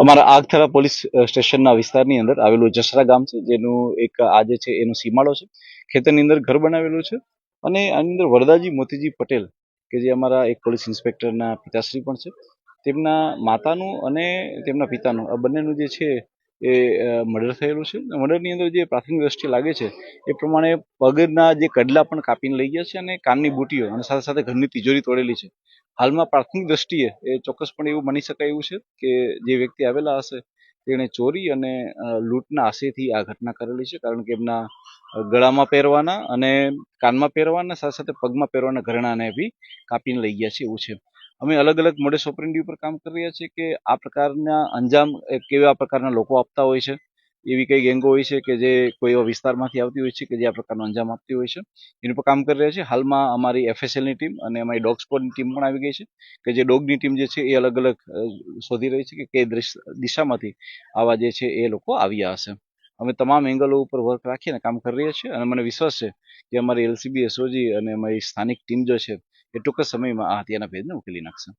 અમારા આગથરા પોલીસ સ્ટેશનના વિસ્તારની અંદર આવેલું જસરા ગામ છે, જેનું એક આજે છે એનો સીમાડો છે. ખેતરની અંદર ઘર બનાવેલું છે અને આની અંદર વરદાજી મોતીજી પટેલ કે જે અમારા એક પોલીસ ઇન્સ્પેક્ટરના પિતાશ્રી પણ છે, તેમના માતાનું અને તેમના પિતાનું આ બંનેનું જે છે એ મર્ડર થયેલું છે. મર્ડરની અંદર જે પ્રાથમિક દ્રષ્ટિએ લાગે છે એ પ્રમાણે પગના જે કડલા પણ કાપીને લઈ ગયા છે અને કાનની બુટીઓ અને સાથે સાથે ઘરની તિજોરી તોડેલી છે. હાલમાં પ્રાથમિક દ્રષ્ટિએ એ ચોક્કસપણે એવું માની શકાય એવું છે કે જે વ્યક્તિ આવેલા હશે તેણે ચોરી અને લૂંટના આશયથી આ ઘટના કરેલી છે, કારણ કે એમના ગળામાં પહેરવાના અને કાનમાં પહેરવાના સાથે સાથે પગમાં પહેરવાના ઘરેણાને બી કાપીને લઈ ગયા છે એવું છે. અમે અલગ અલગ મોડસ ઓપરેન્ડી ઉપર કામ કરી રહ્યા છીએ કે આ પ્રકારના અંજામ કેવા પ્રકારના લોકો આપતા હોય છે, એવી કઈ ગેંગો હોય છે કે જે કોઈ એવા વિસ્તારમાંથી આવતી હોય છે કે જે આ પ્રકારનો અંજામ આપતી હોય છે, એની પર કામ કરી રહ્યા છે. હાલમાં અમારી FSLની ટીમ અને અમારી ડોગ સ્કોડની ટીમ પણ આવી ગઈ છે કે જે ડોગની ટીમ જે છે એ અલગ અલગ શોધી રહી છે કે કઈ દિશામાંથી આવા જે છે એ લોકો આવ્યા હશે. અમે તમામ એંગલો ઉપર વર્ક રાખીને કામ કરી રહ્યા છીએ અને મને વિશ્વાસ છે કે અમારી LCB SOG અને અમારી સ્થાનિક ટીમ જો છે એ ટૂંક જ સમયમાં આ હત્યાના ભેદને ઉકેલી નાખશે.